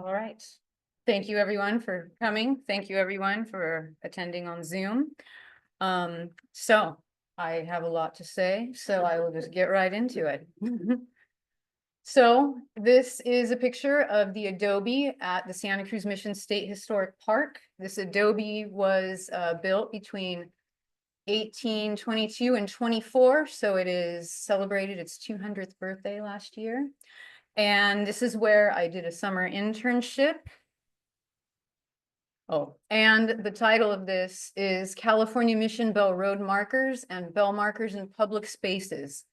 All right. Thank you, everyone, for coming. Thank you, everyone, for attending on Zoom. So I have a lot to say, so I will just get right into it. So this is a picture of the adobe at the Santa Cruz Mission State Historic Park. This adobe was built between 1822 and 24, so it is celebrated its 200th birthday last year. And this is where I did a summer internship. Oh, and the title of this is California Mission Bell Road Markers and Bell Markers in Public Spaces.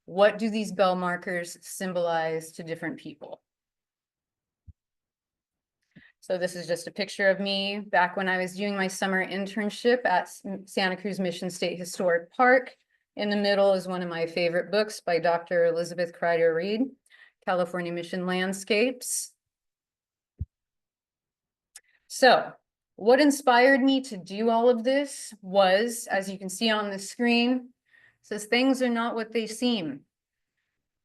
What do these bell markers symbolize to different people? So this is just a picture of me back when I was doing my summer internship at Santa Cruz Mission State Historic Park. In the middle is one of my favorite books by Dr. Elizabeth Crider-Reed, California Mission Landscapes. So what inspired me to do all of this was, as you can see on the screen, says things are not what they seem.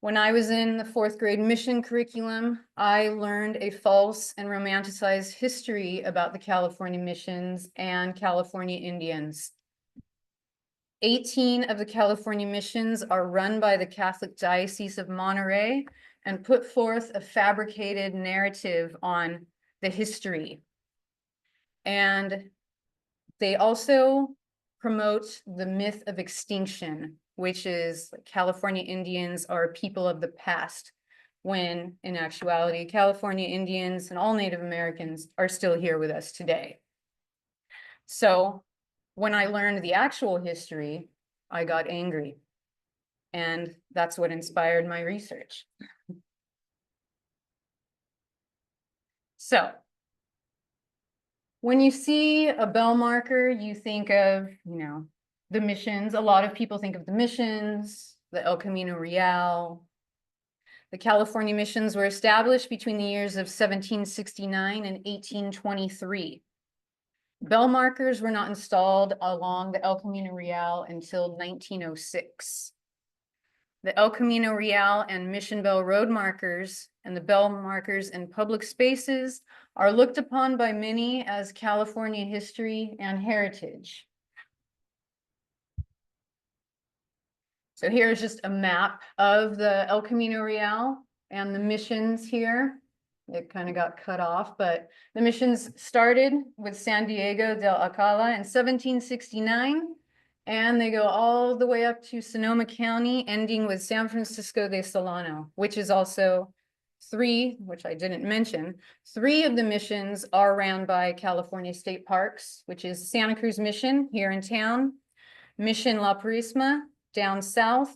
When I was in the 4th grade mission curriculum, I learned a false and romanticized history about the California missions and California Indians. 18 of the California missions are run by the Catholic Diocese of Monterey and put forth a fabricated narrative on the history. And they also promote the myth of extinction, which is California Indians are people of the past, when in actuality, California Indians and all Native Americans are still here with us today. So when I learned the actual history, I got angry. And that's what inspired my research. So when you see a bell marker, you think of, the missions. A lot of people think of the missions, the El Camino Real. The California missions were established between the years of 1769 and 1823. Bell markers were not installed along the El Camino Real until 1906. The El Camino Real and Mission Bell road markers and the bell markers in public spaces are looked upon by many as California history and heritage. So here's just a map of the El Camino Real and the missions here. It kind of got cut off, but the missions started with San Diego del Acala in 1769, and they go all the way up to Sonoma County, ending with San Francisco de Solano, which is also which I didn't mention, 3 of the missions are ran by California State Parks, which is Santa Cruz Mission here in town, Mission La Purisma down south,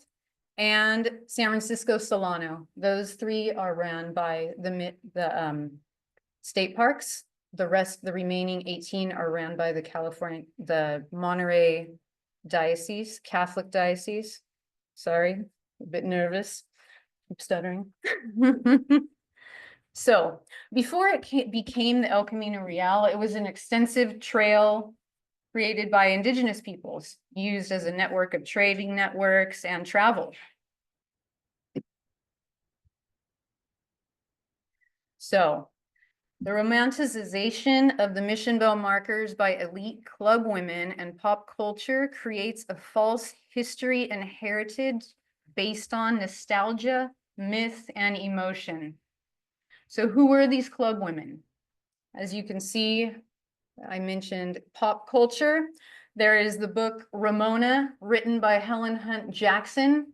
and San Francisco Solano. Those 3 are run by the state parks. The remaining 18 are ran by the Monterey Diocese, Catholic Diocese. Sorry, a bit nervous. I'm stuttering. So before it became the El Camino Real, it was an extensive trail created by indigenous peoples, used as a network of trading networks and travel. So the romanticization of the mission bell markers by elite club women and pop culture creates a false history and heritage based on nostalgia, myth, and emotion. So who were these club women? As you can see, I mentioned pop culture. There is the book Ramona, written by Helen Hunt Jackson.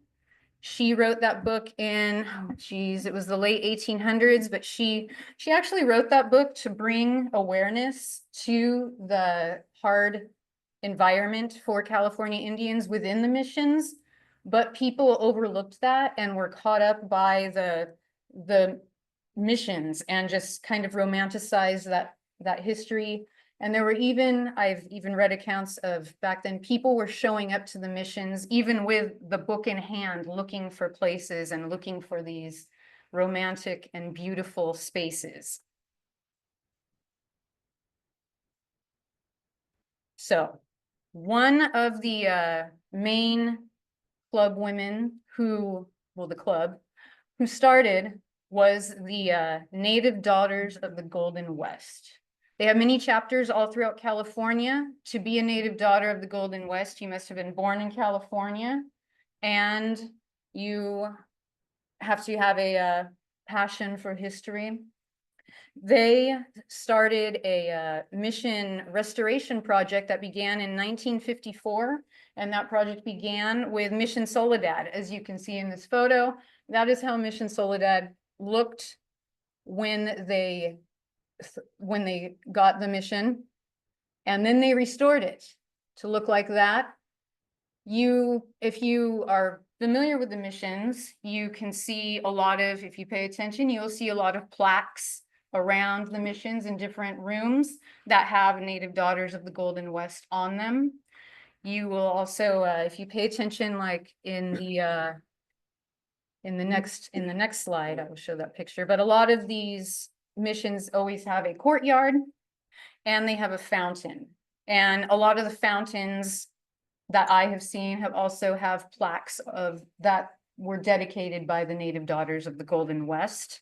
She wrote that book in, it was the late 1800s, but she actually wrote that book to bring awareness to the hard environment for California Indians within the missions, but people overlooked that and were caught up by the missions and just kind of romanticized that history. And there were I've even read accounts of back then, people were showing up to the missions, even with the book in hand, looking for places and looking for these romantic and beautiful spaces. So one of the main club women who started was the Native Daughters of the Golden West. They have many chapters all throughout California. To be a native daughter of the Golden West, you must have been born in California, and you have to have a passion for history. They started a mission restoration project that began in 1954, and that project began with Mission Soledad. As you can see in this photo, that is how Mission Soledad looked when they got the mission, and then they restored it to look like that. If you are familiar with the missions, you can see a lot of, if you pay attention, you'll see a lot of plaques around the missions in different rooms that have Native Daughters of the Golden West on them. You will also, if you pay attention, like in the next slide, I will show that picture, but a lot of these missions always have a courtyard and they have a fountain. And a lot of the fountains that I have seen have plaques of that were dedicated by the Native Daughters of the Golden West.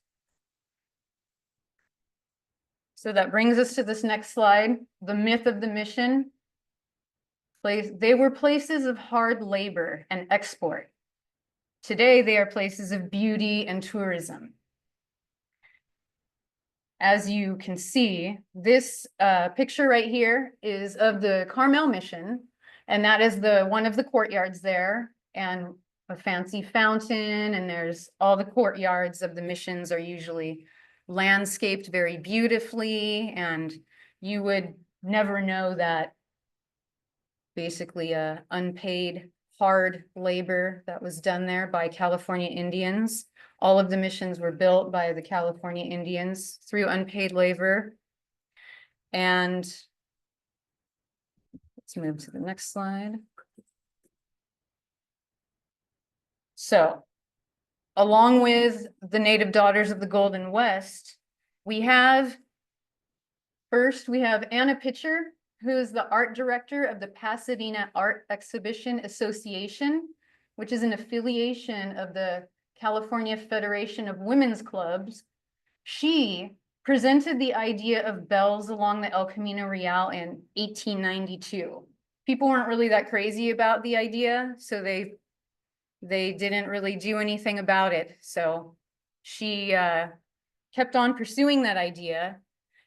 So that brings us to this next slide, the myth of the mission. They were places of hard labor and export. Today, they are places of beauty and tourism. As you can see, this picture right here is of the Carmel mission, and that is one of the courtyards there, and a fancy fountain, and there's all the courtyards of the missions are usually landscaped very beautifully, and you would never know that basically unpaid hard labor that was done there by California Indians. All of the missions were built by the California Indians through unpaid labor. And let's move to the next slide. So, along with the Native Daughters of the Golden West, we have Anna Pitcher, who is the art director of the Pasadena Art Exhibition Association, which is an affiliation of the California Federation of Women's Clubs. She presented the idea of bells along the El Camino Real in 1892. People weren't really that crazy about the idea, so they didn't really do anything about it. So she kept on pursuing that idea.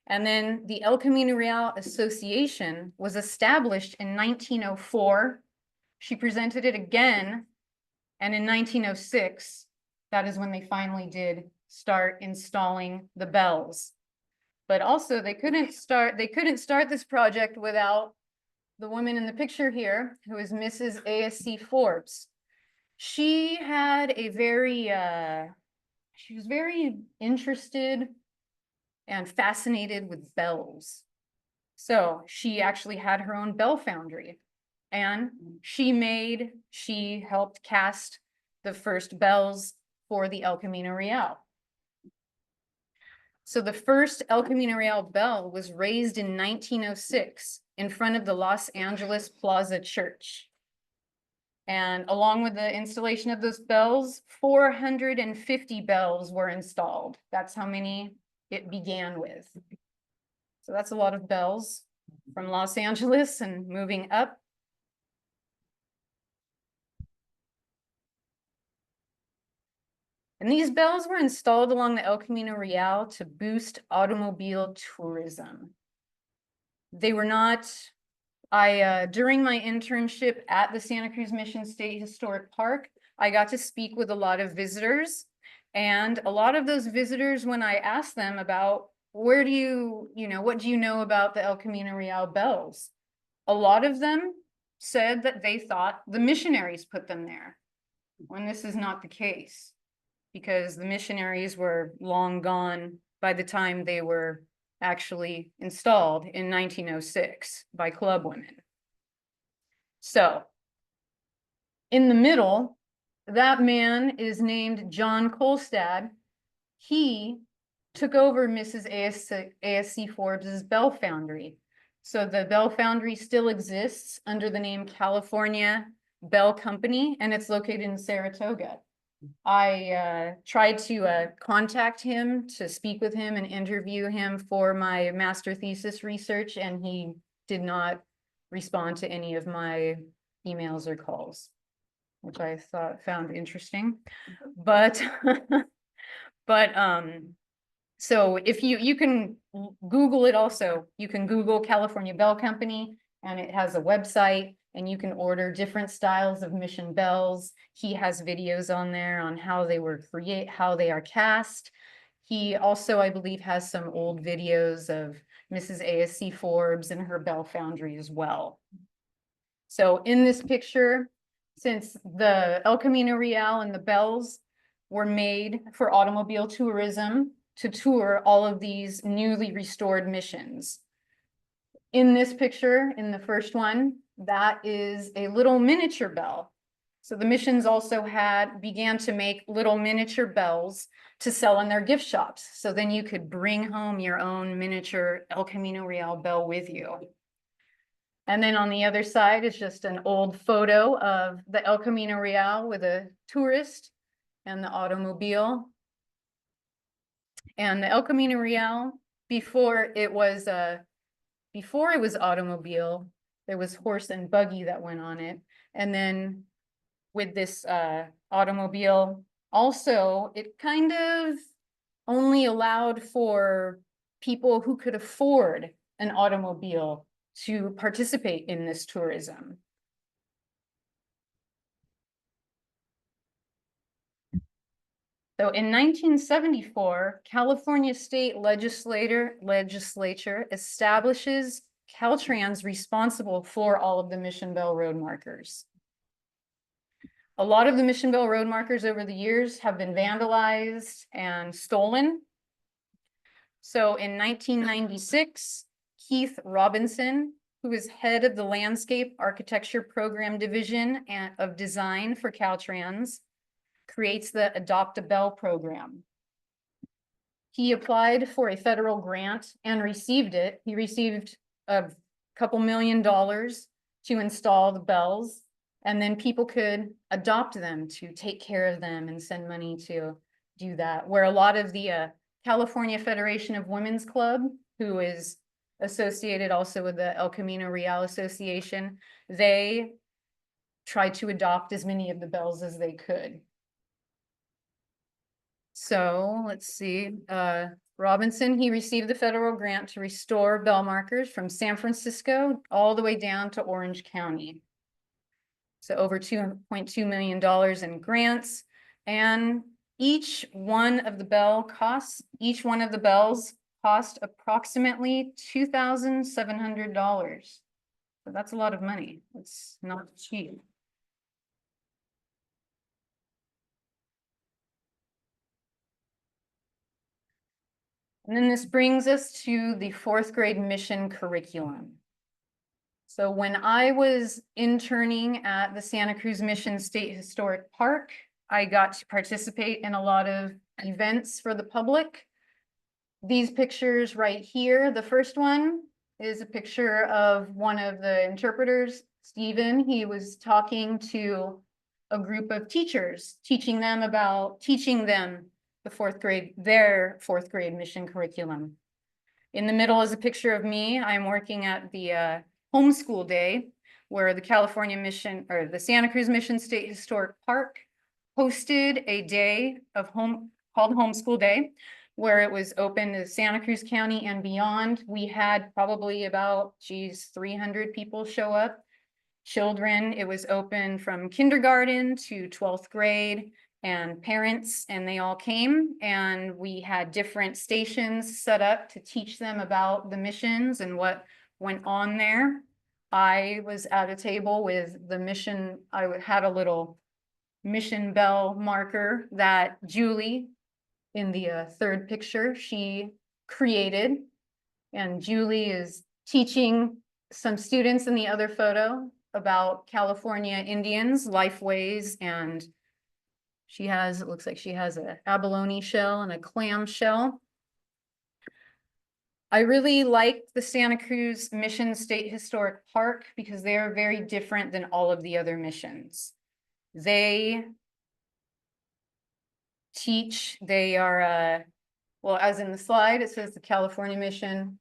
And then the El Camino Real Association was established in 1904. She presented it again. And in 1906, that is when they finally did start installing the bells. But also they couldn't start this project without the woman in the picture here, who is Mrs. A.S.C. Forbes. She had a she was very interested and fascinated with bells. So she actually had her own bell foundry, and she helped cast the first bells for the El Camino Real. So the first El Camino Real bell was raised in 1906 in front of the Los Angeles Plaza Church. And along with the installation of those bells, 450 bells were installed. That's how many it began with. So that's a lot of bells from Los Angeles and moving up. And these bells were installed along the El Camino Real to boost automobile tourism. They were not, during my internship at the Santa Cruz Mission State Historic Park, I got to speak with a lot of visitors. And a lot of those visitors, when I asked them about what do you know about the El Camino Real bells? A lot of them said that they thought the missionaries put them there, when this is not the case, because the missionaries were long gone by the time they were actually installed in 1906 by club women. So, in the middle, that man is named John Kolstad. He took over Mrs. A.S.C. Forbes's bell foundry. So the bell foundry still exists under the name California Bell Company, and it's located in Saratoga. I tried to contact him to speak with him and interview him for my master thesis research, and he did not respond to any of my emails or calls, which I found interesting. But so if you can Google it also, you can Google California Bell Company, and it has a website, and you can order different styles of mission bells. He has videos on there on how they how they are cast. He also, I believe, has some old videos of Mrs. ASC Forbes and her bell foundry as well. So in this picture, since the El Camino Real and the bells were made for automobile tourism to tour all of these newly restored missions. In this picture, in the first one, that is a little miniature bell. So the missions also began to make little miniature bells to sell in their gift shops. So then you could bring home your own miniature El Camino Real bell with you. And then on the other side is just an old photo of the El Camino Real with a tourist and the automobile. And the El Camino Real, before it was automobile, there was horse and buggy that went on it. And then with this automobile, also, it kind of only allowed for people who could afford an automobile to participate in this tourism. So in 1974, California state legislature establishes Caltrans responsible for all of the Mission Bell road markers. A lot of the Mission Bell road markers over the years have been vandalized and stolen. So in 1996, Keith Robinson, who is head of the Landscape Architecture Program Division of Design for Caltrans, creates the Adopt a Bell program. He applied for a federal grant and received it. He received a couple $1 million to install the bells, and then people could adopt them to take care of them and send money to do that. Where a lot of the California Federation of Women's Club, who is associated also with the El Camino Real Association, they tried to adopt as many of the bells as they could. So let's see, Robinson, he received the federal grant to restore bell markers from San Francisco all the way down to Orange County. So over $2.2 million in grants, and each one of the bells cost approximately $2,700. So that's a lot of money. It's not cheap. And then this brings us to the 4th grade mission curriculum. So when I was interning at the Santa Cruz Mission State Historic Park, I got to participate in a lot of events for the public. These pictures right here, the first one is a picture of one of the interpreters, Stephen. He was talking to a group of teachers, teaching them their 4th grade mission curriculum. In the middle is a picture of me. I'm working at the homeschool day, where the California Mission, or the Santa Cruz Mission State Historic Park hosted a day of called Homeschool Day, where it was open to Santa Cruz County and beyond. We had probably about, 300 people show up. Children, it was open from kindergarten to 12th grade, and parents, and they all came, and we had different stations set up to teach them about the missions and what went on there. I was at a table with the mission. I had a little mission bell marker that Julie, in the third picture, she created, and Julie is teaching some students in the other photo about California Indians, lifeways, and it looks like she has an abalone shell and a clam shell. I really like the Santa Cruz Mission State Historic Park because they are very different than all of the other missions. They teach. They are, well, as in the slide, it says the California Mission,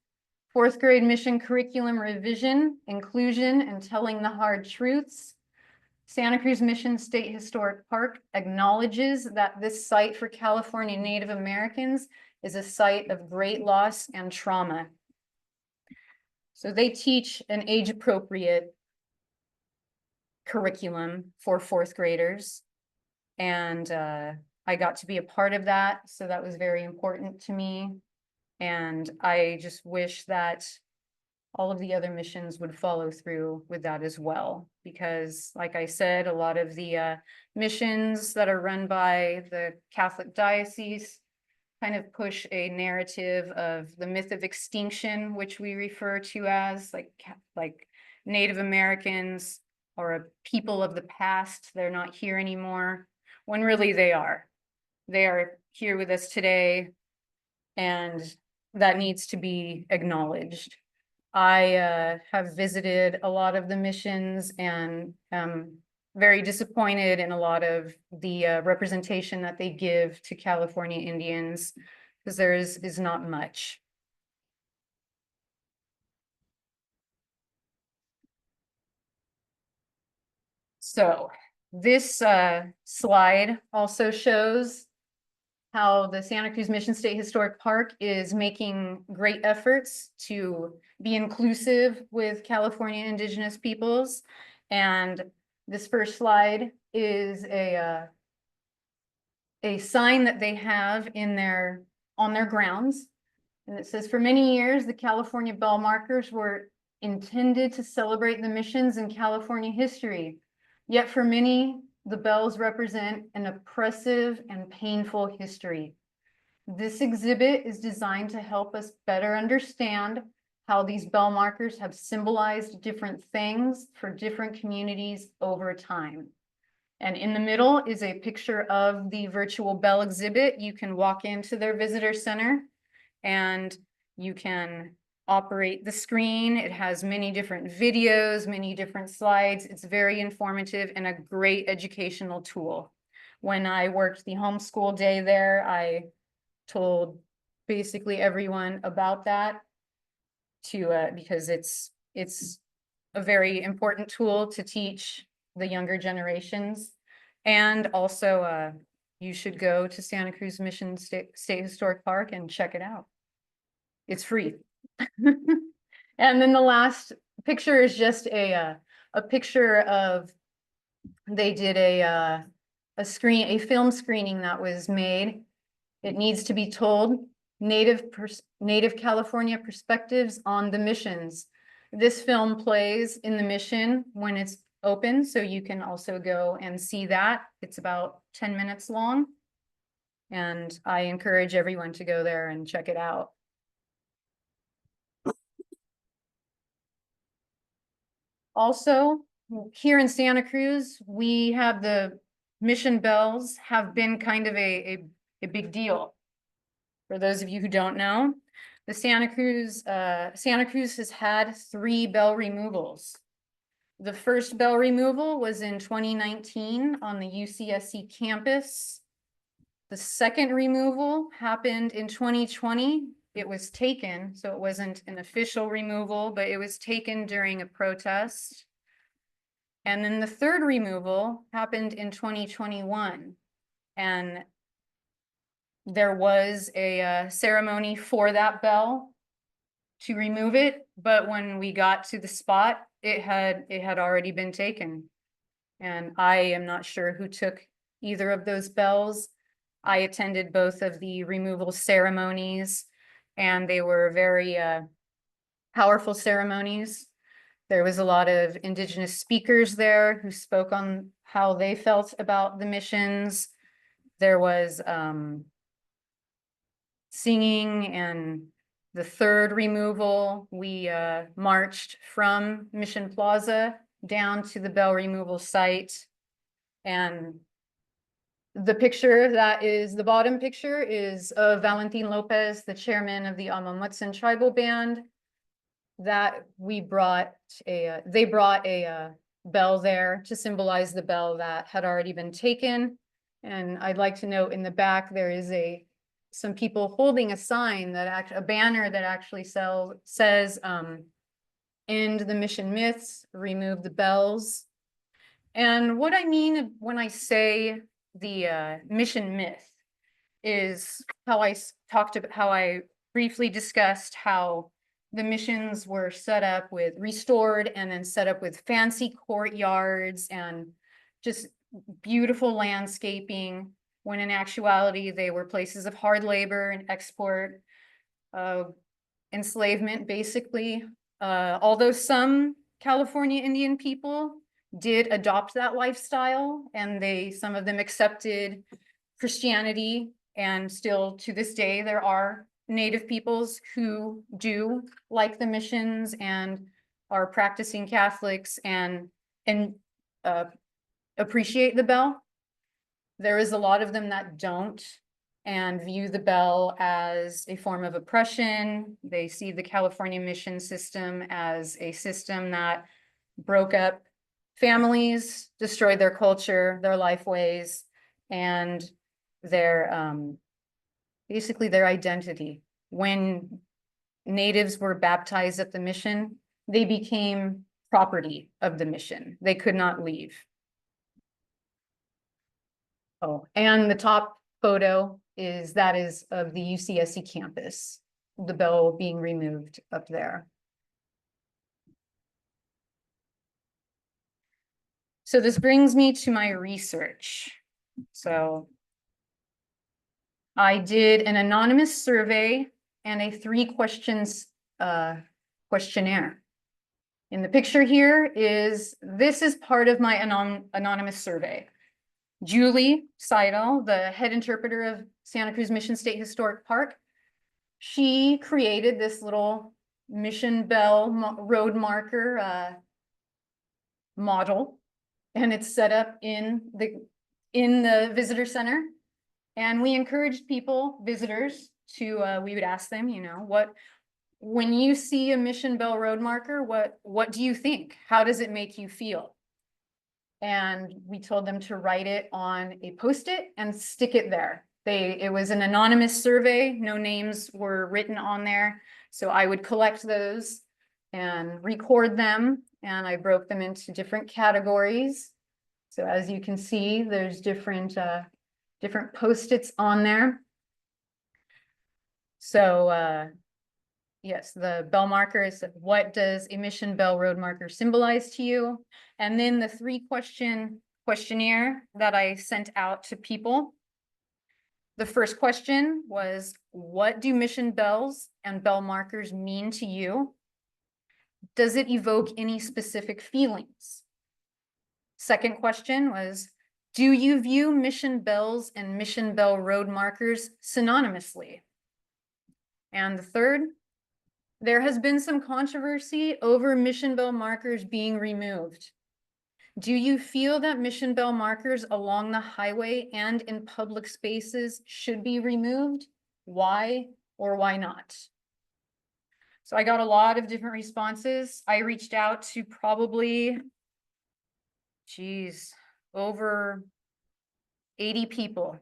4th grade mission curriculum revision, inclusion, and telling the hard truths. Santa Cruz Mission State Historic Park acknowledges that this site for California Native Americans is a site of great loss and trauma. So they teach an age-appropriate curriculum for 4th graders. And I got to be a part of that, so that was very important to me. And I just wish that all of the other missions would follow through with that as well. Because like I said, a lot of the missions that are run by the Catholic diocese kind of push a narrative of the myth of extinction, which we refer to as like Native Americans or a people of the past, they're not here anymore, when really they are. They are here with us today, and that needs to be acknowledged. I have visited a lot of the missions and am very disappointed in a lot of the representation that they give to California Indians, because there is not much. So this slide also shows how the Santa Cruz Mission State Historic Park is making great efforts to be inclusive with California Indigenous peoples. And this first slide is a sign that they have on their grounds. And it says, for many years, the California bell markers were intended to celebrate the missions in California history. Yet for many, the bells represent an oppressive and painful history. This exhibit is designed to help us better understand how these bell markers have symbolized different things for different communities over time. And in the middle is a picture of the virtual bell exhibit. You can walk into their visitor center and you can operate the screen. It has many different videos, many different slides. It's very informative and a great educational tool. When I worked the homeschool day there, I told basically everyone about that because it's a very important tool to teach the younger generations. And also you should go to Santa Cruz Mission State Historic Park and check it out. It's free. And then the last picture is just a picture of, they did a film screening that was made. It needs to be told, Native California perspectives on the missions. This film plays in the mission when it's open, so you can also go and see that. It's about 10 minutes long, and I encourage everyone to go there and check it out. Also, here in Santa Cruz, we have the mission bells have been kind of a big deal. For those of you who don't know, the Santa Cruz has had 3 bell removals. The first bell removal was in 2019 on the UCSC campus. The second removal happened in 2020. It was taken, so it wasn't an official removal, but it was taken during a protest. And then the third removal happened in 2021. And there was a ceremony for that bell to remove it, but when we got to the spot, it had already been taken. And I am not sure who took either of those bells. I attended both of the removal ceremonies, and they were very powerful ceremonies. There was a lot of Indigenous speakers there who spoke on how they felt about the missions. There was singing, and the third removal, we marched from Mission Plaza down to the bell removal site. And the picture that is the bottom picture is of Valentin Lopez, the chairman of the Amamutsan tribal band, that they brought a bell there to symbolize the bell that had already been taken. And I'd like to note in the back, there is some people holding a sign that a banner that actually says, end the mission myths, remove the bells. And what I mean when I say the mission myth is how I briefly discussed how the missions were set up with restored and then set up with fancy courtyards and just beautiful landscaping, when in actuality they were places of hard labor and export, enslavement, basically. Although some California Indian people did adopt that lifestyle, and some of them accepted Christianity, and still to this day there are Native peoples who do like the missions and are practicing Catholics and appreciate the bell. There is a lot of them that don't and view the bell as a form of oppression. They see the California mission system as a system that broke up families, destroyed their culture, their life ways, and their basically their identity. When natives were baptized at the mission, they became property of the mission. They could not leave. Oh, and the top photo is of the UCSC campus, the bell being removed up there. So this brings me to my research. So I did an anonymous survey and a 3 questions questionnaire. In the picture here this is part of my anonymous survey. Julie Seidel, the head interpreter of Santa Cruz Mission State Historic Park, she created this little mission bell road marker model, and it's set up in the visitor center. And we encouraged visitors to, we would ask them, you know, when you see a mission bell road marker, what do you think? How does it make you feel? And we told them to write it on a Post-it and stick it there. It was an anonymous survey, no names were written on there. So I would collect those and record them, and I broke them into different categories. So as you can see, there's different Post-its on there. So yes, the bell marker is, what does a mission bell road marker symbolize to you? And then the 3-question questionnaire that I sent out to people. The first question was, what do mission bells and bell markers mean to you? Does it evoke any specific feelings? Second question was, do you view mission bells and mission bell road markers synonymously? And the third, there has been some controversy over mission bell markers being removed. Do you feel that mission bell markers along the highway and in public spaces should be removed? Why or why not? So I got a lot of different responses. I reached out to probably, over 80 people.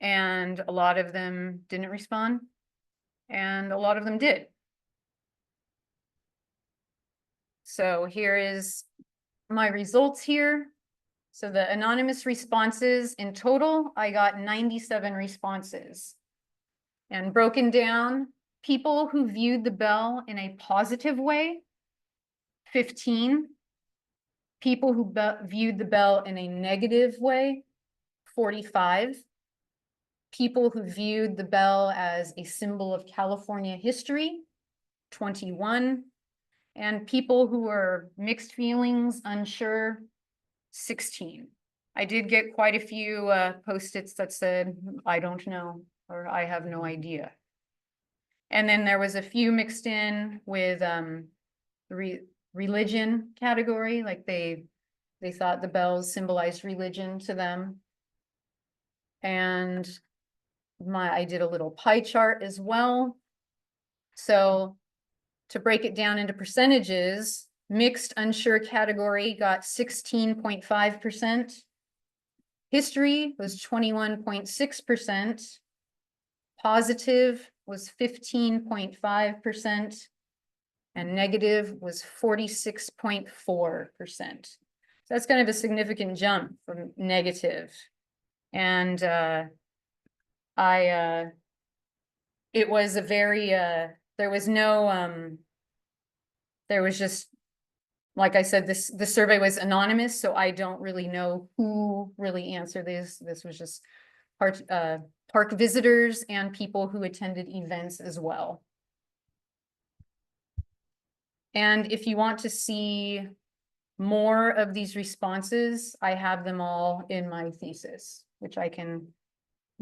And a lot of them didn't respond, and a lot of them did. So here is my results here. So the anonymous responses, in total, I got 97 responses. And broken down, people who viewed the bell in a positive way, 15. People who viewed the bell in a negative way, 45. People who viewed the bell as a symbol of California history, 21. And people who were mixed feelings, unsure, 16. I did get quite a few Post-its that said, I don't know, or I have no idea. And then there was a few mixed in with religion category, like they thought the bells symbolized religion to them. And I did a little pie chart as well. So to break it down into percentages, mixed unsure category got 16.5%. History was 21.6%. Positive was 15.5%. And negative was 46.4%. So that's kind of a significant jump from negative. And it was a very, there was no, there was just, like I said, the survey was anonymous, so I don't really know who really answered this. This was just park visitors and people who attended events as well. And if you want to see more of these responses, I have them all in my thesis, which I can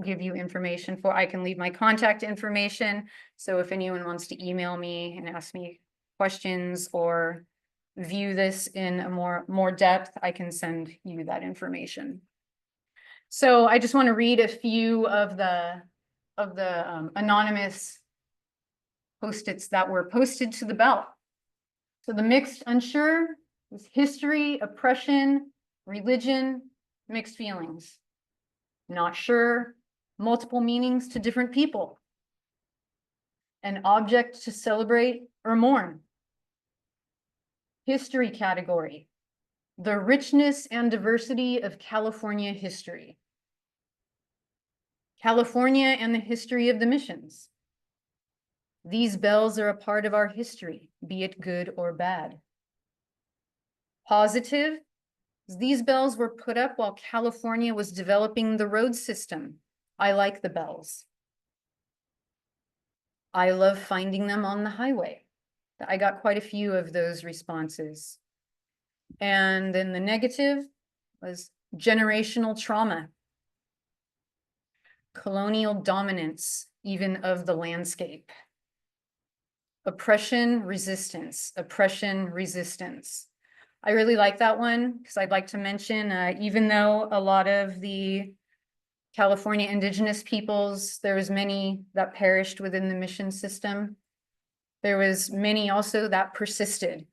give you information for. I can leave my contact information. So if anyone wants to email me and ask me questions or view this in a more depth, I can send you that information. So I just want to read a few of the anonymous post-its that were posted to the bell. So the mixed unsure was history, oppression, religion, mixed feelings. Not sure, multiple meanings to different people. An object to celebrate or mourn. History category, the richness and diversity of California history. California and the history of the missions. These bells are a part of our history, be it good or bad. Positive, these bells were put up while California was developing the road system. I like the bells. I love finding them on the highway. I got quite a few of those responses. And then the negative was generational trauma, colonial dominance, even of the landscape. Oppression, resistance, oppression, resistance. I really like that one because I'd like to mention, even though a lot of the California indigenous peoples, there was many that perished within the mission system. There was many also that persisted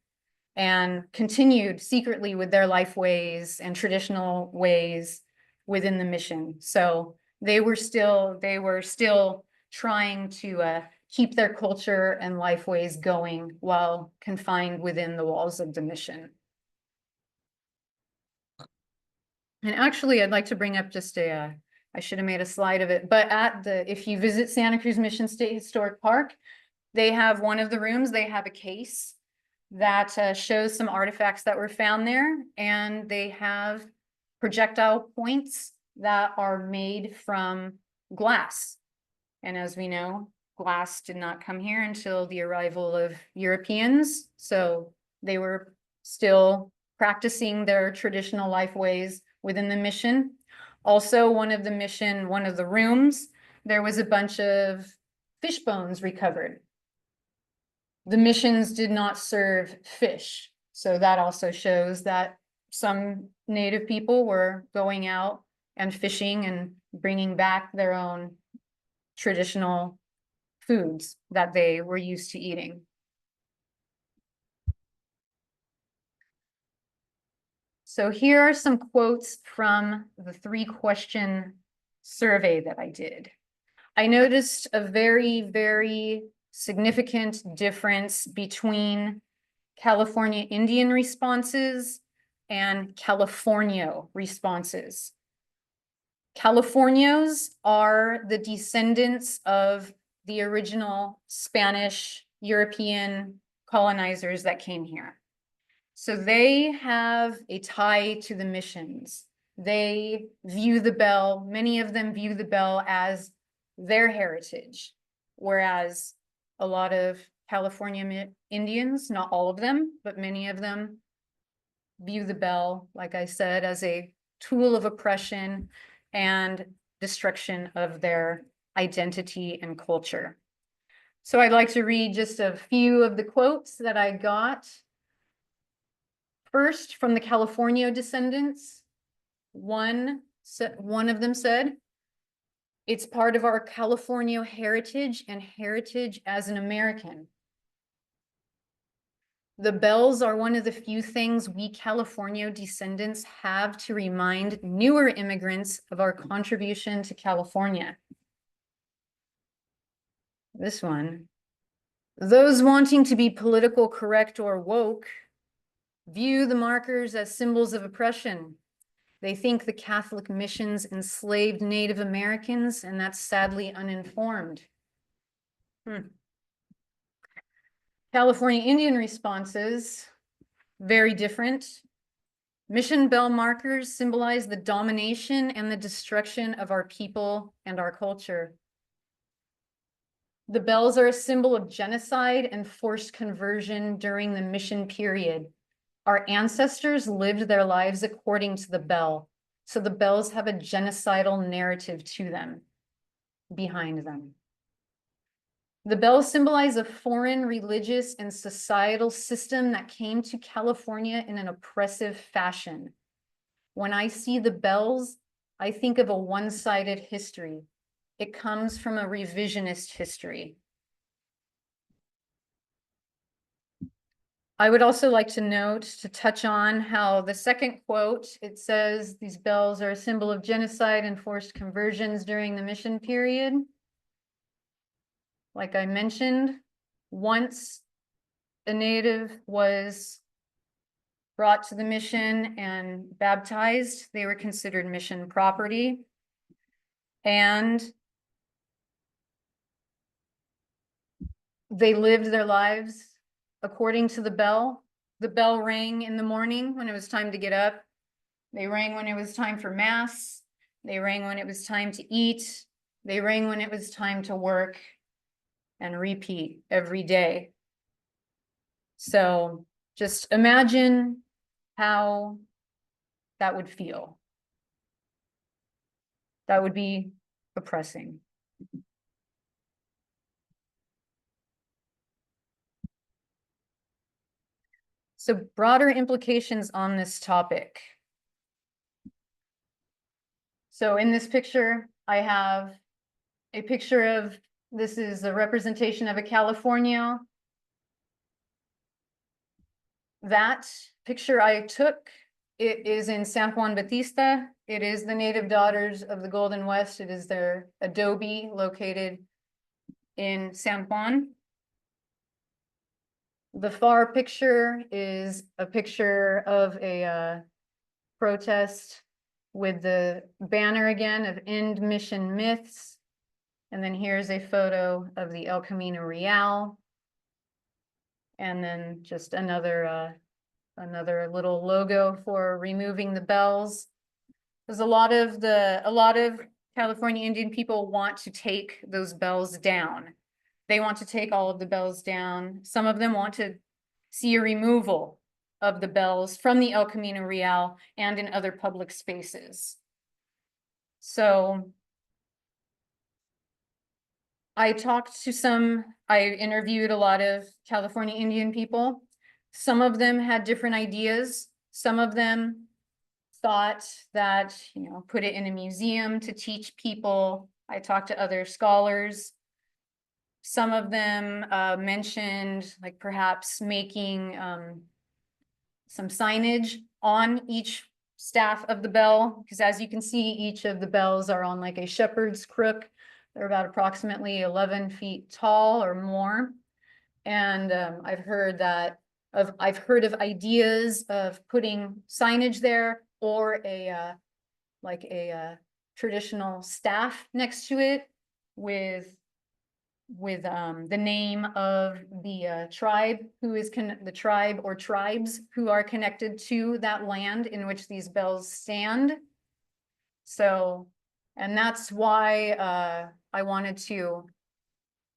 and continued secretly with their life ways and traditional ways within the mission. So they were still trying to keep their culture and life ways going while confined within the walls of the mission. And actually, I'd like to bring up just I should have made a slide of it, but if you visit Santa Cruz Mission State Historic Park, they have one of the rooms, they have a case that shows some artifacts that were found there, and they have projectile points that are made from glass. And as we know, glass did not come here until the arrival of Europeans, so they were still practicing their traditional life ways within the mission. Also, one of the rooms, there was a bunch of fish bones recovered. The missions did not serve fish. So that also shows that some native people were going out and fishing and bringing back their own traditional foods that they were used to eating. So here are some quotes from the 3-question survey that I did. I noticed a very, very significant difference between California Indian responses and Californio responses. Californios are the descendants of the original Spanish European colonizers that came here. So they have a tie to the missions. They view the bell, many of them view the bell as their heritage, whereas a lot of California Indians, not all of them, but many of them view the bell, like I said, as a tool of oppression and destruction of their identity and culture. So I'd like to read just a few of the quotes that I got. First, from the Californio descendants, one of them said, "It's part of our Californio heritage and heritage as an American." The bells are one of the few things we Californio descendants have to remind newer immigrants of our contribution to California. This one. Those wanting to be political correct or woke view the markers as symbols of oppression. They think the Catholic missions enslaved Native Americans, and that's sadly uninformed. California Indian responses, very different. Mission bell markers symbolize the domination and the destruction of our people and our culture. The bells are a symbol of genocide and forced conversion during the mission period. Our ancestors lived their lives according to the bell, so the bells have a genocidal narrative to them, behind them. The bells symbolize a foreign religious and societal system that came to California in an oppressive fashion. When I see the bells, I think of a one-sided history. It comes from a revisionist history. I would also like to note, to touch on how the second quote, it says these bells are a symbol of genocide and forced conversions during the mission period. Like I mentioned, once a native was brought to the mission and baptized, they were considered mission property. And they lived their lives according to the bell. The bell rang in the morning when it was time to get up. They rang when it was time for mass. They rang when it was time to eat. They rang when it was time to work, and repeat every day. So just imagine how that would feel. That would be oppressing. So broader implications on this topic. So in this picture, I have a picture of, this is a representation of a Californio. That picture I took, it is in San Juan Bautista. It is the Native Daughters of the Golden West. It is their adobe located in San Juan. The far picture is a picture of a protest with the banner again of End Mission Myths. And then here's a photo of the El Camino Real. And then just another little logo for removing the bells. There's a lot of California Indian people want to take those bells down. They want to take all of the bells down. Some of them want to see a removal of the bells from the El Camino Real and in other public spaces. So I interviewed a lot of California Indian people. Some of them had different ideas. Some of them thought that, put it in a museum to teach people. I talked to other scholars. Some of them mentioned like perhaps making some signage on each staff of the bell, because as you can see, each of the bells are on like a shepherd's crook. They're about approximately 11 feet tall or more. And I've heard of ideas of putting signage there, or a traditional staff next to it with the name of the tribe who is the tribe or tribes who are connected to that land in which these bells stand. So, and that's why I wanted to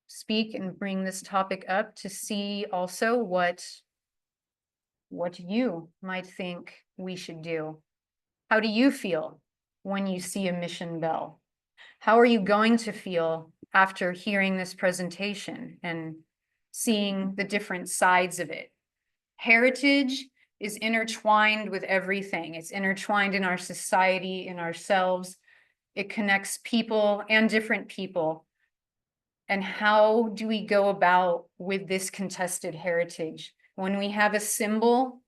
speak and bring this topic up, to see also what you might think we should do. How do you feel when you see a mission bell? How are you going to feel after hearing this presentation and seeing the different sides of it? Heritage is intertwined with everything. It's intertwined in our society, in ourselves. It connects people and different people. And how do we go about with this contested heritage? When we have a symbol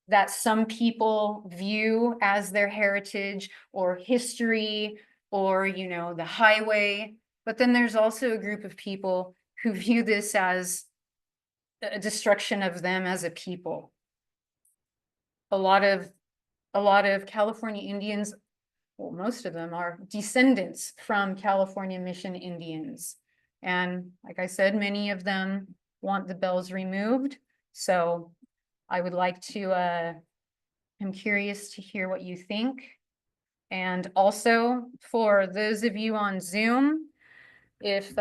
that some people view as their heritage or history or, you know, the highway, but then there's also a group of people who view this as a destruction of them as a people. A lot of California Indians, well, most of them are descendants from California mission Indians. And like I said, many of them want the bells removed. So I would like to, I'm curious to hear what you think. And also for those of you on Zoom, if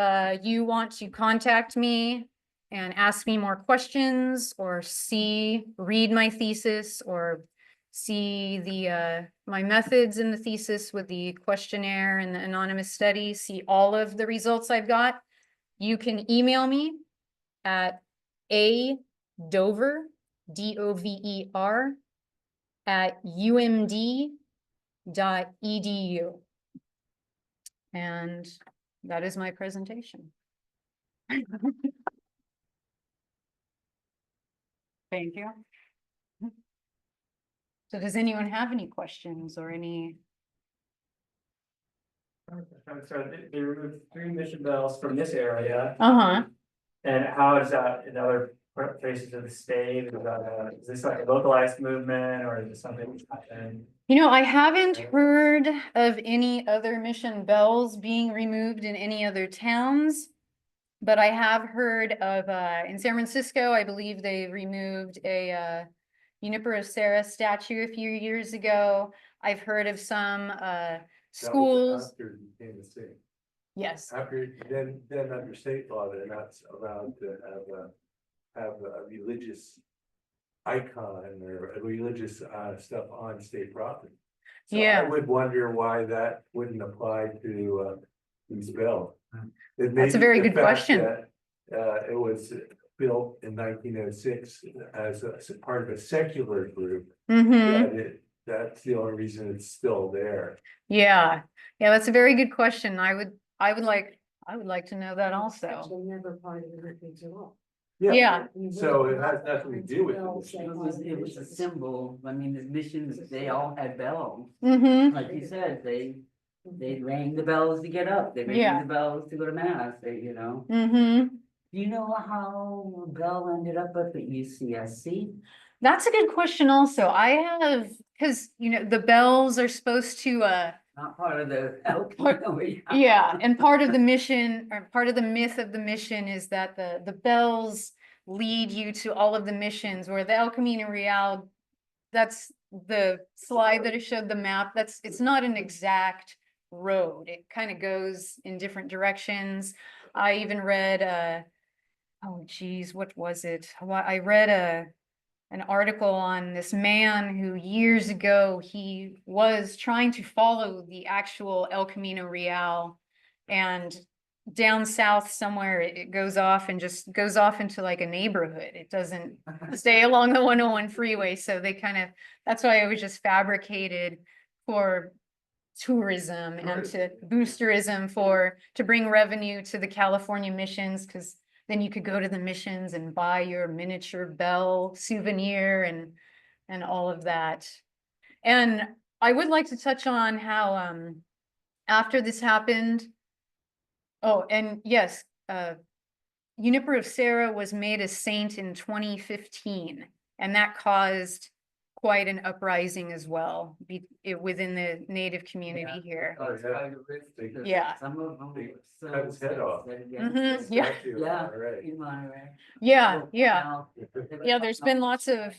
you want to contact me and ask me more questions or read my thesis or see the my methods in the thesis with the questionnaire and the anonymous study, see all of the results I've got, you can email me at adover, DOVER, at umd.edu. And that is my presentation. Thank you. So does anyone have any questions or any? I'm sorry, they removed 3 mission bells from this area, Uh-huh. and how is that in other places of the state? Is this like a localized movement, or is it something that's happened? You know, I haven't heard of any other mission bells being removed in any other towns, but I have heard of, in San Francisco, I believe they removed a Junipero Serra statue a few years ago. I've heard of some schools. After you became a state. Yes. After, then under state law, they're not allowed to have a religious icon or a religious stuff on state property. So Yeah. I would wonder why that wouldn't apply to these bells. That's a very good question. It was built in 1906 as a part of a secular group. Mm-hmm. That's the only reason it's still there. Yeah. Yeah, that's a very good question. I would like to know that also. Actually never part of the heritage at all. Yeah. So it has nothing to do with it. It was a symbol. I mean, the missions, they all had bells. Mm-hmm. Like you said, they rang the bells to get up. They Yeah. rang the bells to go to mass, you know. Mm-hmm. Do you know how Bell ended up at the UCSC? That's a good question also. I have, because, you know, the bells are supposed to, Not part of the yeah, and part of the mission or part of the myth of the mission is that the bells lead you to all of the missions, where the El Camino Real, that's the slide that I showed the map. It's not an exact road. It kind of goes in different directions. I even read, oh geez, what was it? I read an article on this man who years ago, he was trying to follow the actual El Camino Real, and down south somewhere it goes off and just goes off into like a neighborhood. It doesn't stay along the 101 freeway. So they that's why it was just fabricated for tourism and to boost tourism to bring revenue to the California missions, because then you could go to the missions and buy your miniature bell souvenir and all of that. And I would like to touch on how after this happened, oh, and yes, Junipero Serra was made a saint in 2015, and that caused quite an uprising as well within the Native community here. Yeah. Some of them. Cut his head off. Mhm, yeah. Yeah. Right. In Monterey. Yeah, So yeah. now- Yeah, there's been lots of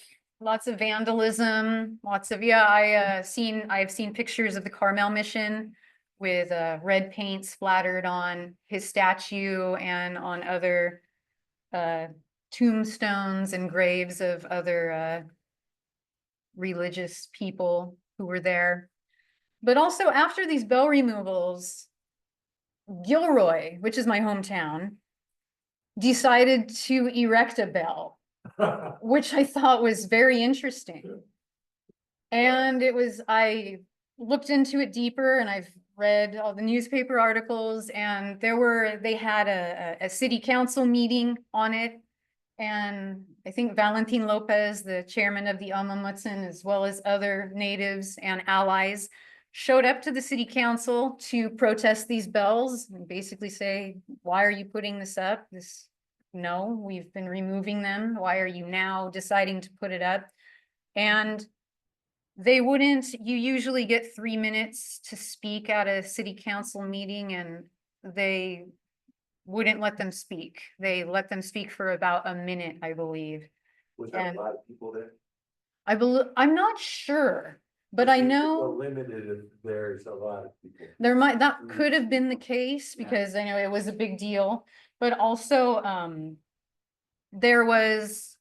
vandalism, I've seen pictures of the Carmel mission with red paint splattered on his statue and on other tombstones and graves of other religious people who were there. But also after these bell removals, Gilroy, which is my hometown, decided to erect a bell, which I thought was very interesting. And I looked into it deeper, and I've read all the newspaper articles, and they had a city council meeting on it. And I think Valentin Lopez, the chairman of the Alma Mutsun, as well as other natives and allies, showed up to the city council to protest these bells and basically say, why are you putting this up? No, we've been removing them. Why are you now deciding to put it up? And they wouldn't, you usually get 3 minutes to speak at a city council meeting, and they wouldn't let them speak. They let them speak for about a minute, I believe. Was there And- a lot of people there? I'm not sure, but I If it's know. so limited, if there's a lot of people. That Mm. could have been the case Yeah. because I know it was a big deal, but also, there was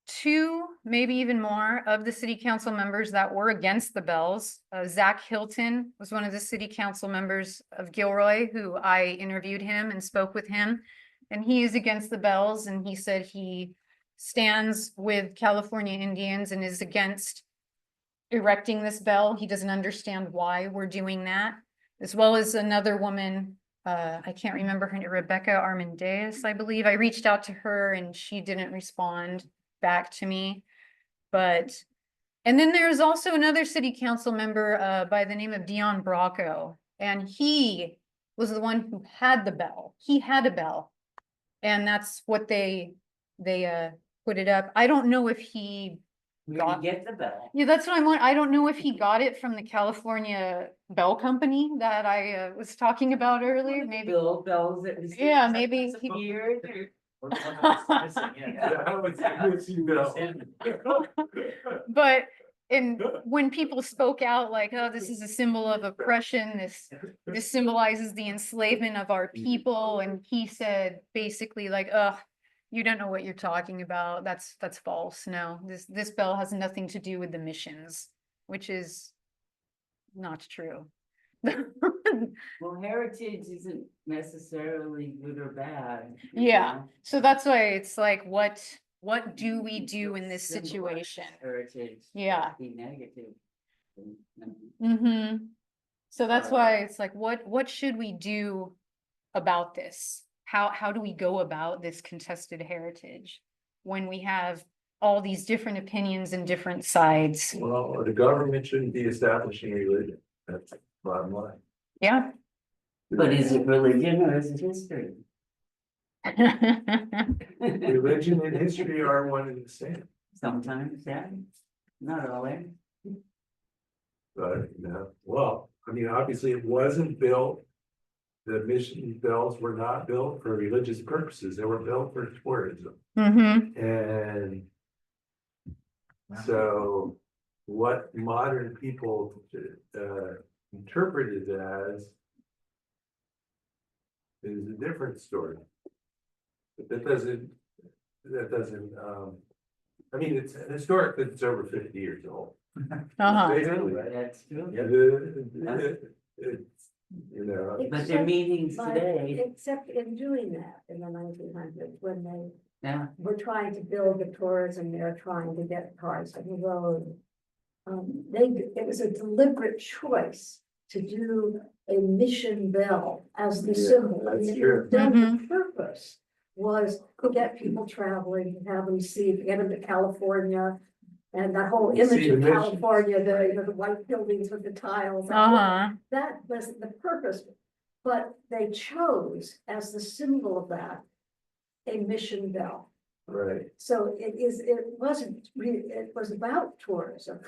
2, maybe even more of the city council members that were against the bells. Zach Hilton was one of the city council members of Gilroy, who I interviewed him and spoke with him. And he is against the bells, and he said he stands with California Indians and is against erecting this bell. He doesn't understand why we're doing that, as well as another woman, I can't remember her name, Rebecca Armendariz, I believe. I reached out to her and she didn't respond back to me. But, and then there's also another city council member, by the name of Dion Bracco, and he was the one who had the bell. He had a bell. And that's what they put it up. I don't know if he Where got- you get the bell? Yeah, that's what I don't know if he got it from the California Bell Company that I was talking about earlier, maybe. Bill bells that was. Yeah, maybe he- Weird or. Or the one that's missing, yeah. Yeah, how was it missing Bill? But when people spoke out like, oh, this is a symbol of oppression, this symbolizes the enslavement of our people, and he said basically like, you don't know what you're talking about. That's false. No, this bell has nothing to do with the missions, which is not true. Well, heritage isn't necessarily good or bad. you Yeah. know? So that's why it's like, what do we do in this Symbolize situation? Heritage. Yeah. Be negative. And- Mm-hmm. So that's why it's like, what should we do about this? How do we go about this contested heritage when we have all these different opinions and different sides? Well, the government shouldn't be establishing religion, that's the bottom line. Yeah. But is it religion or is it history? Religion and history are one and the same, Sometimes, yeah, not always. but, you know, well, I mean, obviously it wasn't built. The mission bells were not built for religious purposes, they were built for tourism, Mm-hmm. and so what modern people interpret it as is a different story. But that doesn't, I mean, it's historic, that it's over 50 years old. Uh-huh. Basically, That's true. it's, you know, But they're meetings But today, except in doing that in the 1900s, when they yeah, were trying to build the tourism, they were trying to get cars on the road. It was a deliberate choice to do a mission bell as the Yeah, symbol. that's And true. then the purpose was to get people traveling, to have them see, to get them to California. And that whole See image the of mission. California, the white buildings with the tiles. that whole- Uh-huh. That was the purpose, but they chose as the symbol of that, a mission bell. right, So it wasn't really, it was about tourism,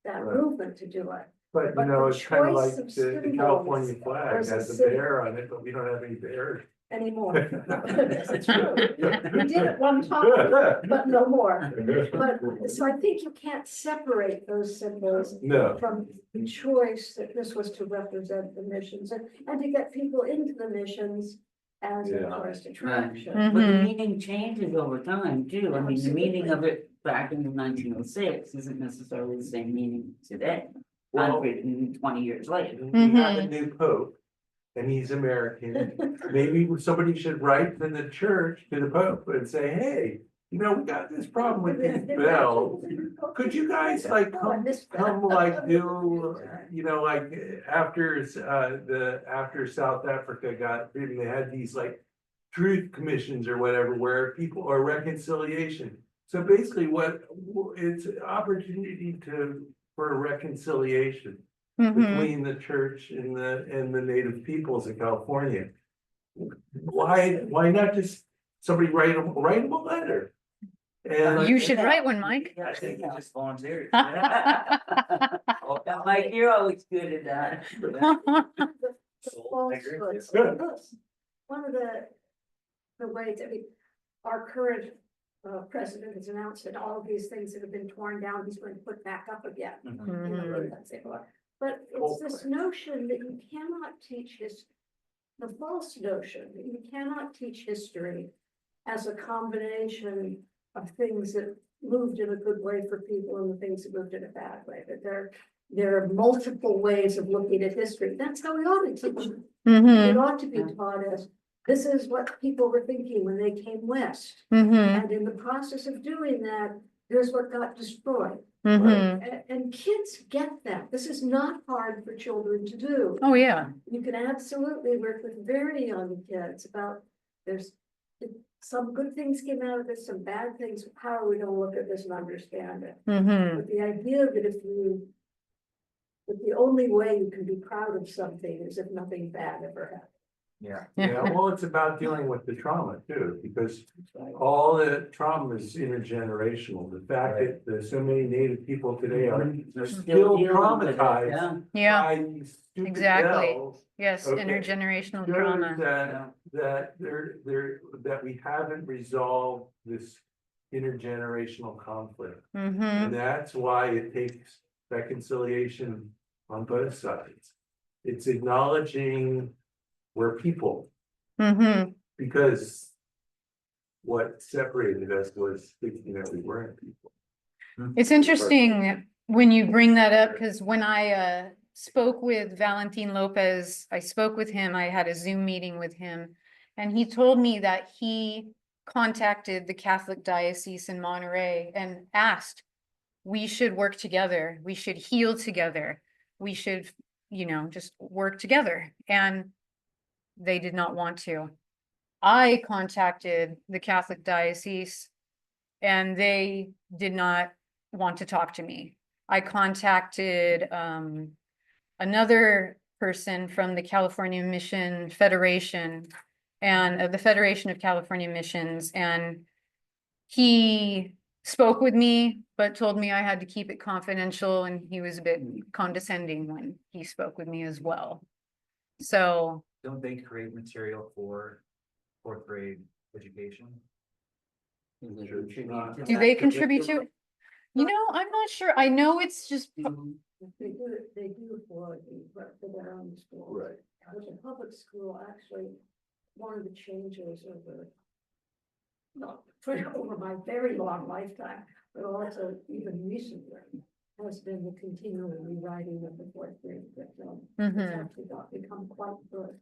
that Right. movement to do it. but you But know, the it's kind of like choice of the symbols California flag was has a a symbol. bear on it, but we don't have any bears. Anymore. It's true. We did it one time, but no more. But, so I think you can't separate those symbols No, from the choice that this was to represent the missions and to get people into the missions as a Yeah. tourist attraction. Mhm. but the meaning changes over time too, I mean, the meaning of it back in 1906 isn't necessarily the same meaning today. well, 120 years later. we have a new pope. And he's American, maybe somebody should write to the church, to the pope and say, hey, you know, we got this problem with these bells. Could you guys like Oh, I missed that. come like do, you know, like after South Africa got freedom, they had these like truth commissions or whatever, where people, or reconciliation. So basically it's an opportunity for reconciliation Mhm. between the church and the native peoples of California. Why not just somebody write them a letter? And You should write one, Mike. I think you just volunteered. Yeah, Mike, you're always good at that. The I agree with you. falsehoods. Good. One of the ways, I mean, our current president has announced that all of these things that have been torn down, he's going to put back up again. Mhm. You know, Mhm. that's it. But it's this notion that you cannot teach the false notion that you cannot teach history as a combination of things that moved in a good way for people and the things that moved in a bad way, that there are multiple ways of looking at history. That's how we ought to teach it. It Mhm. ought to be taught as, this is what people were thinking when they came west. Mhm. And in the process of doing that, here's what got destroyed. Mhm. And kids get that. This is not hard for children to do. Oh, yeah. You can absolutely work with very young kids about, there's some good things came out of this, some bad things. How are we gonna look at this and understand it? Mhm. But the idea that the only way you can be proud of something is if nothing bad ever happened. Yeah. Yeah, well, it's about dealing with the trauma too, because all the trauma is intergenerational. The fact that there's so many native people today are They're still dealing with it, traumatized Yeah, by these stupid exactly. bells. yes, Okay. intergenerational Shows trauma. that we haven't resolved this intergenerational conflict. Mhm. And that's why it takes reconciliation on both sides. It's acknowledging we're people, Mhm. because what separated us was thinking that we weren't people. It's interesting when you bring that up, because when I spoke with Valentin Lopez, I spoke with him, I had a Zoom meeting with him, and he told me that he contacted the Catholic Diocese in Monterey and asked, we should work together, we should heal together, we should, just work together. And they did not want to. I contacted the Catholic Diocese and they did not want to talk to me. I contacted another person from the California Mission Federation and the Federation of California Missions, and he spoke with me, but told me I had to keep it confidential, and he was a bit condescending when he spoke with me as well. So Don't they create material for fourth grade education? do they contribute to it? I'm not sure. I know it's just, They do for their own school. Right. But the public school, actually, one of the changes not over my very long lifetime, but also even recently, has been the continual rewriting of the fourth grade curriculum. It's Mhm. actually become quite good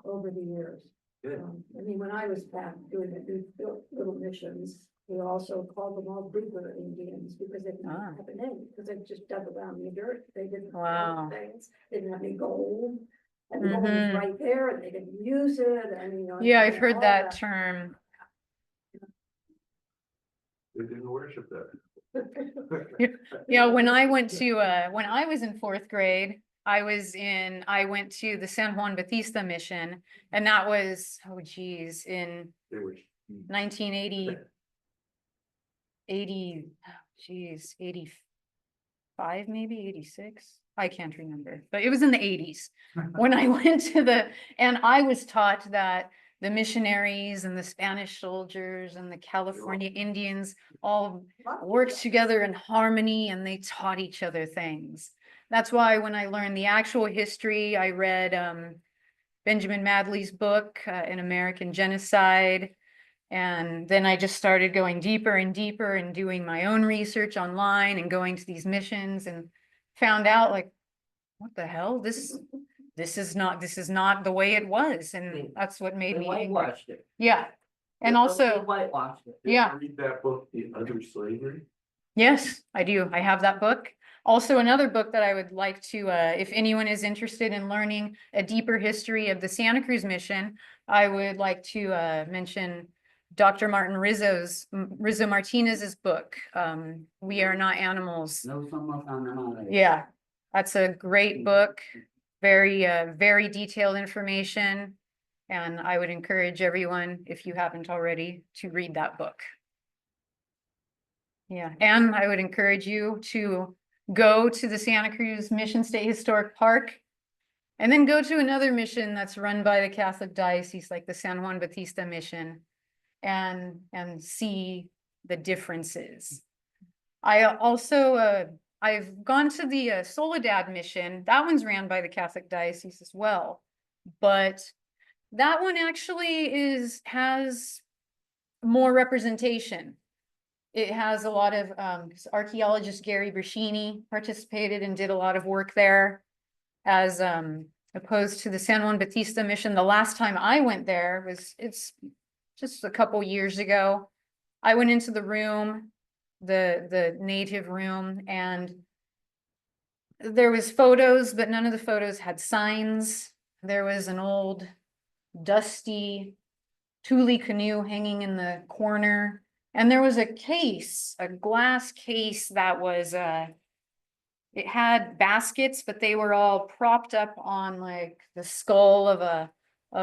over the years. Good. I mean, when I was back doing the little missions, we also called them all Booger Indians because they didn't Ah. have a name, because they just dug around in the dirt. They didn't Wow. have things, they didn't have any gold. And the gold was Mhm. right there and they didn't use it and, yeah, I've and heard all that term. They didn't worship that. Yeah, when I went to, when I was in fourth grade, I went to the San Juan Bautista mission, and that was, oh geez, in They were. 1980, 85, maybe 86. I can't remember, but it was in the 80s when I went to and I was taught that the missionaries and the Spanish soldiers and the California Indians all worked together in harmony and they taught each other things. That's why when I learned the actual history, I read Benjamin Madley's book, An American Genocide. And then I just started going deeper and deeper and doing my own research online and going to these missions and found out, like, what the hell? This is not the way it was. And that's what made They me angry. whitewashed it. Yeah. And They also, whitewashed it. Did you Yeah. read that book, The Under Slavery? yes, I do. I have that book. Also, another book that I would like to, if anyone is interested in learning a deeper history of the Santa Cruz mission, I would like to mention Dr. Rizzo Martinez's book, We Are Not Animals. No, someone found them on it. Yeah, that's a great book, very detailed information. And I would encourage everyone, if you haven't already, to read that book. Yeah, and I would encourage you to go to the Santa Cruz Mission State Historic Park. And then go to another mission that's run by the Catholic Diocese, like the San Juan Bautista mission, and see the differences. I also, I've gone to the Soledad mission. That one's ran by the Catholic Diocese as well. But that one actually has more representation. It has a lot of, archaeologist Gary Brashini participated and did a lot of work there, as opposed to the San Juan Bautista mission. The last time I went there it's just a couple years ago. I went into the room, the native room, and there was photos, but none of the photos had signs. There was an old dusty Thule canoe hanging in the corner. And there was a case, a glass case that was, it had baskets, but they were all propped up on like the skull of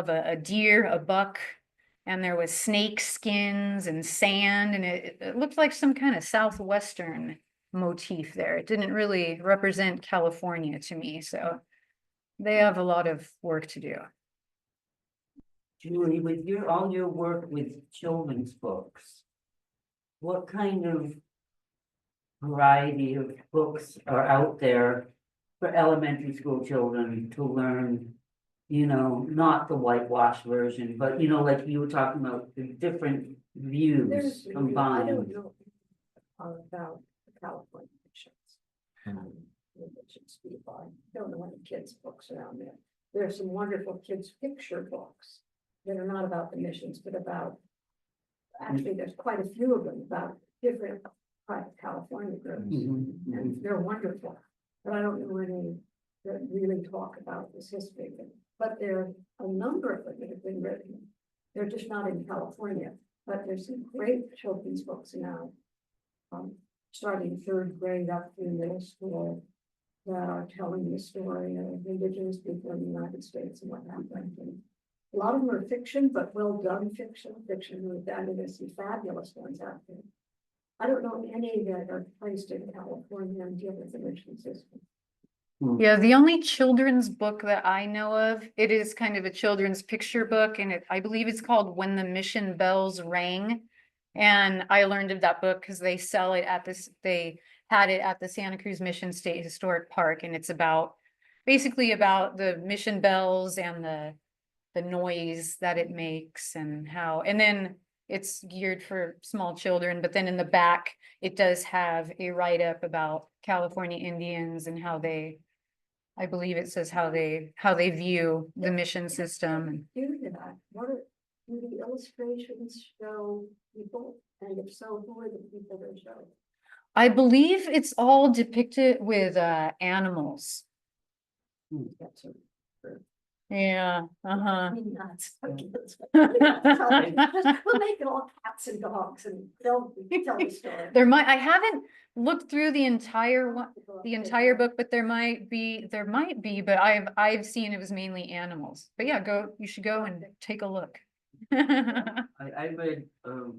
a deer, a buck. And there was snake skins and sand, and it looked like some kind of Southwestern motif there. It didn't really represent California to me, so they have a lot of work to do. Julie, with all your work with children's books, what kind of variety of books are out there for elementary school children to learn, not the whitewash version, but like you were talking about, the different views I combined? don't know about the California missions. Missions people. I don't know any kids' books around there. There are some wonderful kids' picture books that are not about the missions, but about, actually, there's quite a few of them about different private California groups. Mhm. And they're wonderful, but I don't know any that really talk about this history. But there are a number of them that have been written. They're just not in California, but there's some great children's books now. Starting third grade up through middle school, that are telling the story of indigenous people in the United States and what happened. And a lot of them are fiction, but well done fiction with that, and there's some fabulous ones out there. I don't know any that are placed in California and deal with the mission system. Yeah, the only children's book that I know of, it is kind of a children's picture book, and I believe it's called When the Mission Bells Rang. And I learned of that book because they sell it at they had it at the Santa Cruz Mission State Historic Park, and it's basically about the mission bells and the noise that it makes and then it's geared for small children, but then in the back, it does have a write-up about California Indians and I believe it says how they view the mission system. Do that, do the illustrations show people, and if so, who are the people they show? I believe it's all depicted with animals. That's a- Yeah, I mean, nuts. We'll make it all cats and dogs and they'll tell the story. I haven't looked through the entire book, but there might be, but I've seen it was mainly animals. But yeah, you should go and take a look. I read a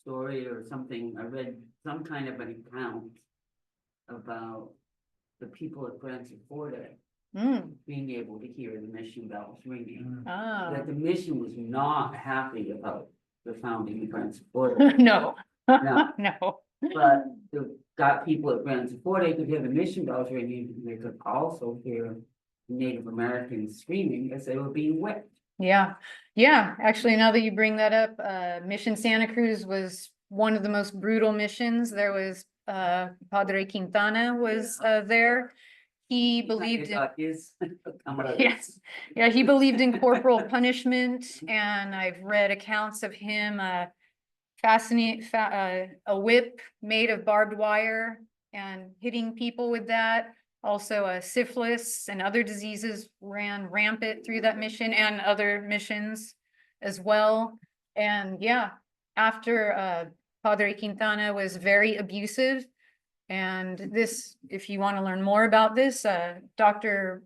story or something, I read some kind of an account about the people at Francis Forte being able to hear the mission bells ringing. That the mission was not happy about the founding of Francis Forte. No, No. no. But got people at Francis Forte could hear the mission bells ringing, and they could also hear Native Americans screaming as they were being whipped. Yeah, actually, now that you bring that up, Mission Santa Cruz was one of the most brutal missions. There was Padre Quintana was there. He believed in yes, yeah, he believed in corporal punishment, and I've read accounts of him a whip made of barbed wire and hitting people with that. Also, syphilis and other diseases ran rampant through that mission and other missions as well. And yeah, after Padre Quintana was very abusive. And this, if you want to learn more about this, Dr.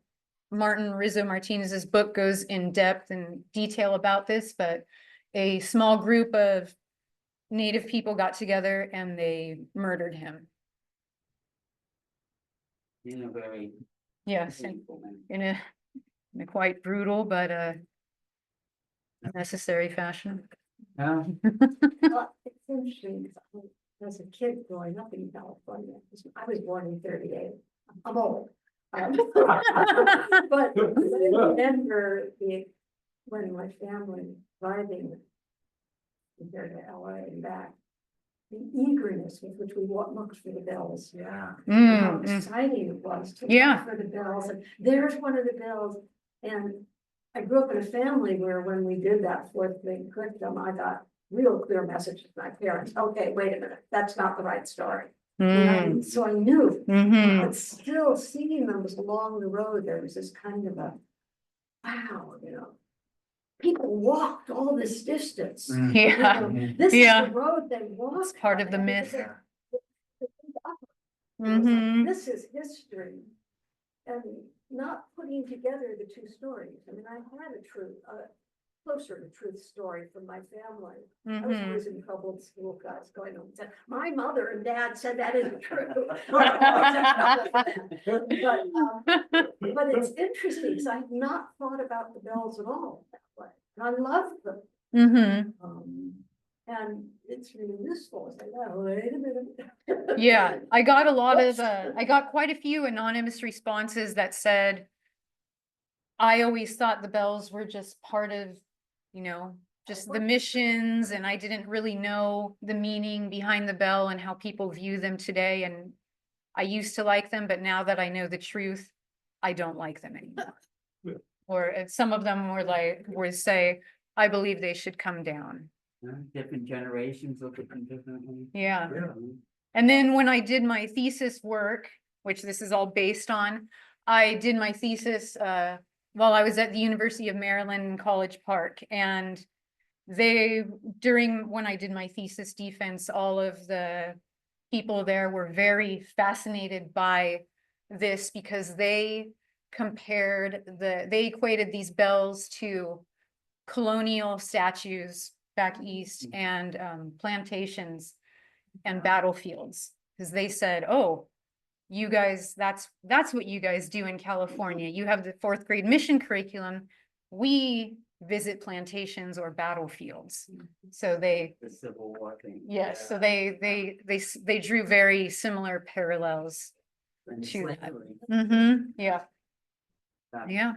Martin Rizzo Martinez's book goes in depth and detail about this, but a small group of Native people got together and they murdered him. In a very Yes, painful manner. in a quite brutal, but necessary fashion. Yeah. Well, it's interesting, 'cause as a kid growing up in California, I was born in 38, I'm old. But I remember when my family driving compared to LA and back, the eagerness with which we looked for the bells. Yeah. And how Mm, mm. exciting it was to Yeah. look for the bells, and there's one of the bells. And I grew up in a family where when we did that fourth grade curriculum, I got real clear messages from my parents, okay, wait a minute, that's not the right story. And so I knew, Mhm. but still seeing them was along the road, there was this kind of a, wow, people walked all this distance. Mm. Yeah, This is Yeah. the road they walked. it's part of the on. myth. It was like, Mhm. this is history. And not putting together the two stories. I mean, I had a closer to truth story from my family. I was Mhm. always in trouble at school, guys going home and said, my mother and dad said that isn't true. But it's interesting, because I had not thought about the bells at all that way. And I love them. Mhm. And it's really useful. It's like, oh, wait a minute. Yeah, I got I got quite a few anonymous responses that said, I always thought the bells were just part of, just the missions, and I didn't really know the meaning behind the bell and how people view them today. And I used to like them, but now that I know the truth, I don't like them anymore. Yeah. Or some of them would say, I believe they should come down. Different generations look at them differently. Yeah. Yeah. And then when I did my thesis work, which this is all based on, I did my thesis while I was at the University of Maryland in College Park. And when I did my thesis defense, all of the people there were very fascinated by this because they equated these bells to colonial statues back east and plantations and battlefields, because they said, oh, you guys, that's what you guys do in California. You have the fourth grade mission curriculum. We visit plantations or battlefields. So The Civil War thing. yes, so they drew very similar parallels. And to that. slavery. Yeah. That- Yeah.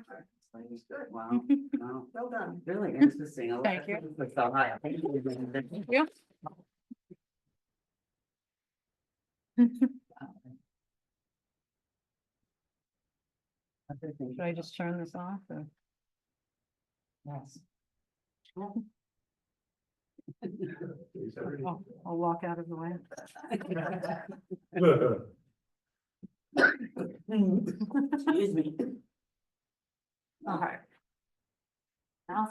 Wow, wow, Well done. really interesting. I Thank like this so high. Thank you. Yeah. Should I just turn this off? Or? Yes. I'll walk out of the way. Excuse me. Okay. Now